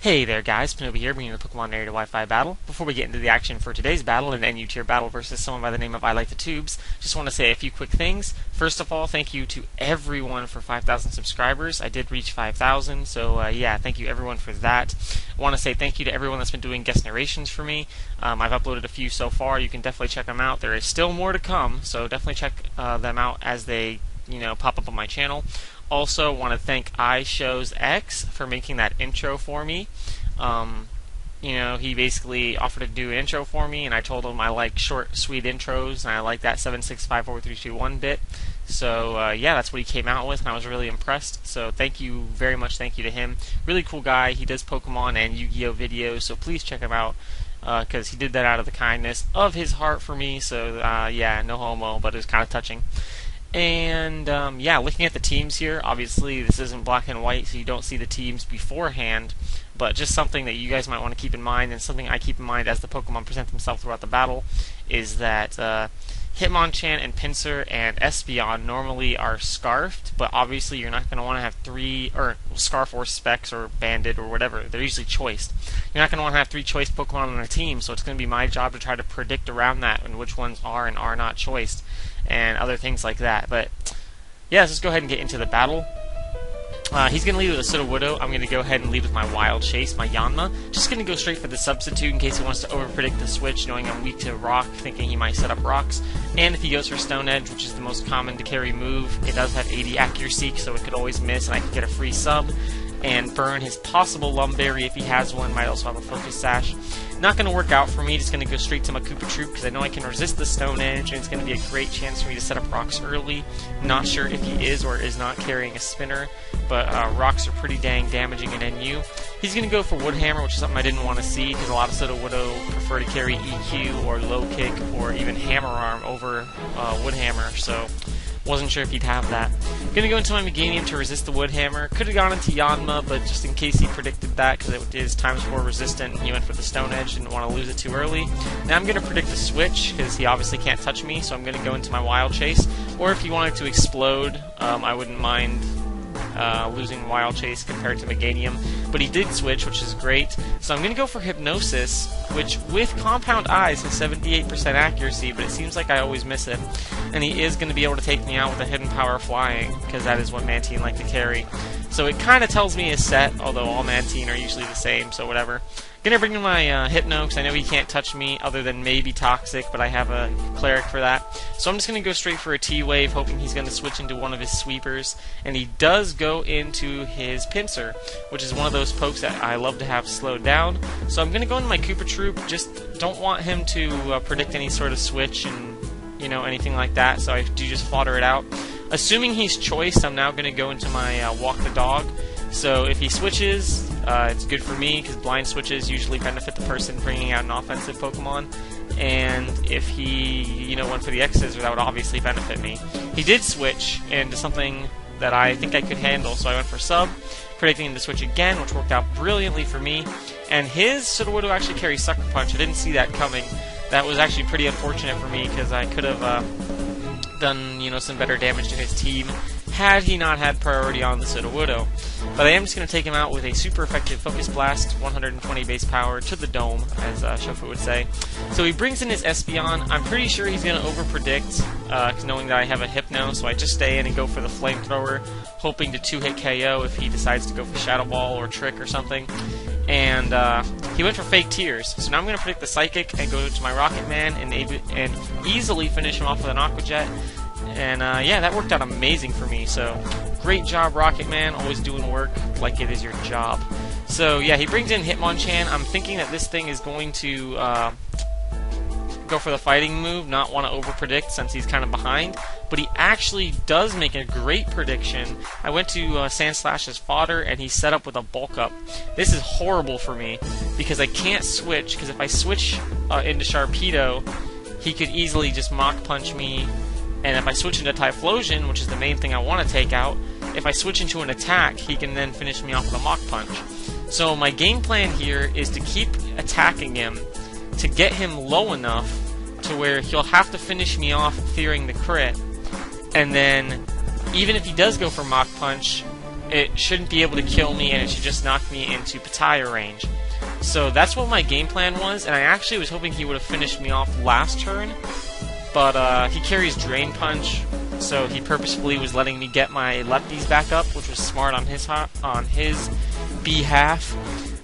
Hey there guys, Pwnobi here, bringing you the Pokemon Narrated Wi-Fi battle. Before we get into the action for today's battle, an NU tier battle versus someone by the name of Liketehtubez, just want to say a few quick things. First of all, thank you to everyone for 5,000 subscribers. I did reach 5,000, so yeah, thank you everyone for that. I want to say thank you to everyone that's been doing guest narrations for me. I've uploaded a few so far. You can definitely check them out. There is still more to come, so definitely check them out as they pop up on my channel. Also, want to thank iShowZx for making that intro for me. He basically offered to do an intro for me, and I told him I like short, sweet intros, and I like that 7654321 bit. So yeah, that's what he came out with, and I was really impressed. So thank you very much. Thank you to him. Really cool guy. He does Pokemon and Yu-Gi-Oh videos, so please check him out. Because he did that out of the kindness of his heart for me. So yeah, no homo, but it was kind of touching. And yeah, looking at the teams here, obviously this isn't black and white, so you don't see the teams beforehand, but just something that you guys might want to keep in mind, and something I keep in mind as the Pokemon present themselves throughout the battle, is that Hitmonchan and Pinsir and Espeon normally are scarfed, but obviously you're not going to want to have three, or Scarf or Specs or Banded or whatever, they're usually choiced. You're not going to want to have three choiced Pokemon on a team, so it's going to be my job to try to predict around that and which ones are and are not choiced, and other things like that. But yeah, let's just go ahead and get into the battle. He's going to lead with a Sudowoodo. I'm going to go ahead and lead with my Wild Chase, my Yanma. Just going to go straight for the substitute in case he wants to overpredict the switch, knowing I'm weak to Rock, thinking he might set up Rocks. And if he goes for Stone Edge, which is the most common to carry move, it does have 80 accuracy, so it could always miss, and I could get a free sub. And burn his possible Lumberry if he has one. Might also have a Focus Sash. Not going to work out for me. Just going to go straight to my Troop because I know I can resist the Stone Edge, and it's going to be a great chance for me to set up Rocks early. Not sure if he is or is not carrying a Spinner, but Rocks are pretty dang damaging in NU. He's going to go for Wood Hammer, which is something I didn't want to see because a lot of Sudowoodo prefer to carry EQ or Low Kick or even Hammer Arm over Wood Hammer, so wasn't sure if he'd have that. Gonna go into my Meganium to resist the Wood Hammer. Could have gone into Yanma, but just in case he predicted that, because it is times 4 resistant, and he went for the Stone Edge, didn't want to lose it too early. Now I'm gonna predict a switch, because he obviously can't touch me, so I'm gonna go into my Wild Chase. Or if he wanted to explode, I wouldn't mind losing Wild Chase compared to Meganium, but he did switch, which is great. So I'm going to go for Hypnosis, which with Compound Eyes has 78% accuracy, but it seems like I always miss it. And he is going to be able to take me out with a Hidden Power Flying, because that is what Mantine like to carry. So it kind of tells me his set, although all Mantine are usually the same, so whatever. Gonna bring in my Hypno, because I know he can't touch me other than maybe Toxic, but I have a Cleric for that. So I'm just gonna go straight for a T-Wave, hoping he's gonna switch into one of his sweepers. And he does go into his Pinsir, which is one of those pokes that I love to have slowed down. So I'm gonna go into my Troop, just don't want him to predict any sort of switch and anything like that, so I do just fodder it out. Assuming he's choiced, I'm now gonna go into my Walk the Dog. So if he switches, it's good for me, because blind switches usually benefit the person bringing out an offensive Pokemon. And if he, went for the X-Scissor, that would obviously benefit me. He did switch into something that I think I could handle, so I went for Sub, predicting him to switch again, which worked out brilliantly for me. And his Sudowoodo actually carries Sucker Punch. I didn't see that coming. That was actually pretty unfortunate for me, because I could have done, some better damage to his team had he not had priority on the Sudowoodo. But I am just going to take him out with a super effective Focus Blast, 120 base power to the dome, as Shofu would say. So he brings in his Espeon. I'm pretty sure he's going to overpredict, knowing that I have a Hypno, so I just stay in and go for the Flamethrower, hoping to 2-hit KO if he decides to go for Shadow Ball or Trick or something. And he went for Fake Tears. So now I'm going to predict the Psychic and go to my Rocket Man and easily finish him off with an Aqua Jet. And yeah, that worked out amazing for me. So great job, Rocket Man. Always doing work like it is your job. So yeah, he brings in Hitmonchan. I'm thinking that this thing is going to go for the fighting move, not want to overpredict since he's kind of behind. But he actually does make a great prediction. I went to Sand Slash as fodder, and he set up with a Bulk Up. This is horrible for me, because I can't switch, because if I switch into Sharpedo, he could easily just Mach Punch me. And if I switch into Typhlosion, which is the main thing I want to take out, if I switch into an attack, he can then finish me off with a Mach Punch. So my game plan here is to keep attacking him to get him low enough to where he'll have to finish me off fearing the crit. And then, even if he does go for Mach Punch, it shouldn't be able to kill me, and it should just knock me into Pataya range. So that's what my game plan was, and I actually was hoping he would have finished me off last turn, but he carries Drain Punch, so he purposefully was letting me get my lefties back up, which was smart on his behalf.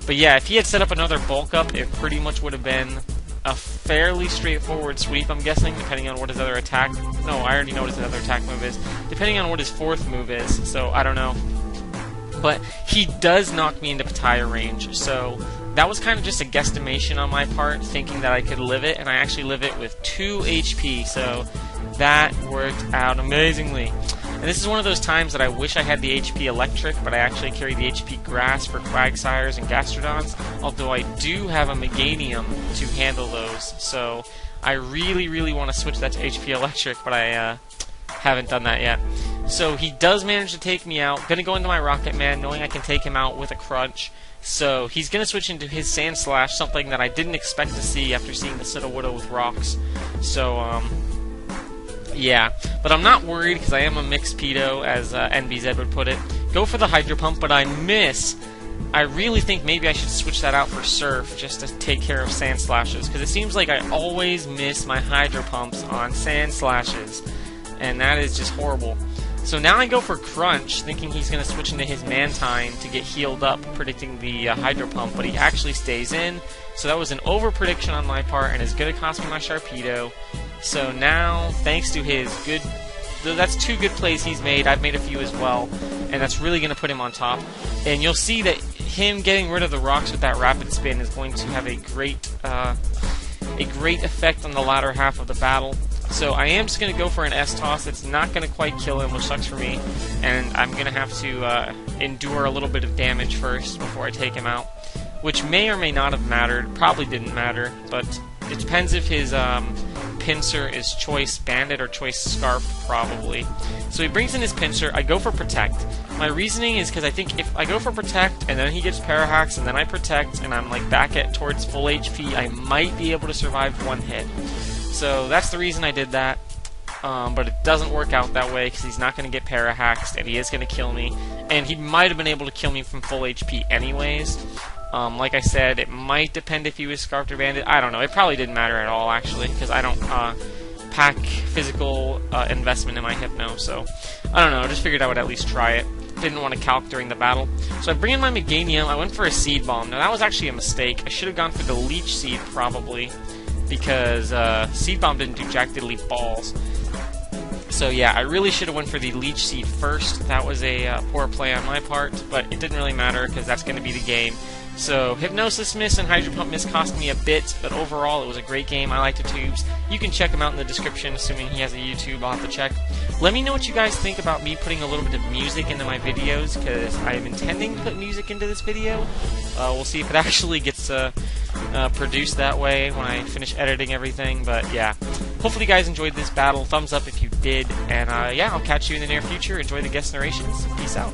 But yeah, if he had set up another bulk up, it pretty much would have been a fairly straightforward sweep, I'm guessing, depending on what his other attack... No, I already know what his other attack move is. Depending on what his fourth move is, so I don't know. But he does knock me into Pataya range, so that was kind of just a guesstimation on my part, thinking that I could live it, and I actually live it with 2 HP, so that worked out amazingly. And this is one of those times that I wish I had the HP Electric, but I actually carry the HP Grass for Quagsires and Gastrodons, although I do have a Meganium to handle those, so I really, really want to switch that to HP Electric, but I haven't done that yet. So he does manage to take me out. Gonna go into my Rocket Man, knowing I can take him out with a Crunch. So he's gonna switch into his Sand Slash, something that I didn't expect to see after seeing the Sudowoodo with rocks. So, yeah. But I'm not worried, because I am a mixed pedo, as NBZ would put it. Go for the Hydro Pump, but I miss. I really think maybe I should switch that out for Surf, just to take care of Sand Slashes, because it seems like I always miss my Hydro Pumps on Sand Slashes, and that is just horrible. So now I go for Crunch, thinking he's going to switch into his Mantine to get healed up, predicting the Hydro Pump, but he actually stays in. So that was an over-prediction on my part, and is going to cost me my Sharpedo. So now, thanks to his good... That's 2 good plays he's made. I've made a few as well, and that's really going to put him on top. And you'll see that him getting rid of the rocks with that Rapid Spin is going to have a great effect on the latter half of the battle. So I am just going to go for an S-Toss. It's not going to quite kill him, which sucks for me. And I'm going to have to endure a little bit of damage first before I take him out. Which may or may not have mattered. Probably didn't matter. But it depends if his Pinsir is Choice Bandit or Choice Scarf, probably. So he brings in his Pinsir. I go for Protect. My reasoning is because I think if I go for Protect, and then he gets Parahacks, and then I Protect, and I'm like back at towards full HP, I might be able to survive 1 hit. So that's the reason I did that, but it doesn't work out that way because he's not going to get Parahaxed and he is going to kill me, and he might have been able to kill me from full HP anyways. Like I said, it might depend if he was Scarfed or Bandit. I don't know. It probably didn't matter at all, actually, because I don't pack physical investment in my Hypno, so I don't know. I just figured I would at least try it. Didn't want to calc during the battle. So I bring in my Meganium. I went for a Seed Bomb. Now that was actually a mistake. I should have gone for the Leech Seed, probably, because Seed Bomb didn't do jack diddly balls. So yeah, I really should have went for the Leech Seed first. That was a poor play on my part, but it didn't really matter because that's going to be the game. So Hypnosis Miss and Hydro Pump Miss cost me a bit, but overall it was a great game. I Liketehtubez. You can check him out in the description, assuming he has a YouTube. I'll have to check. Let me know what you guys think about me putting a little bit of music into my videos, because I am intending to put music into this video. We'll see if it actually gets produced that way when I finish editing everything, but yeah. Hopefully you guys enjoyed this battle. Thumbs up if you did, and yeah, I'll catch you in the near future. Enjoy the guest narrations. Peace out.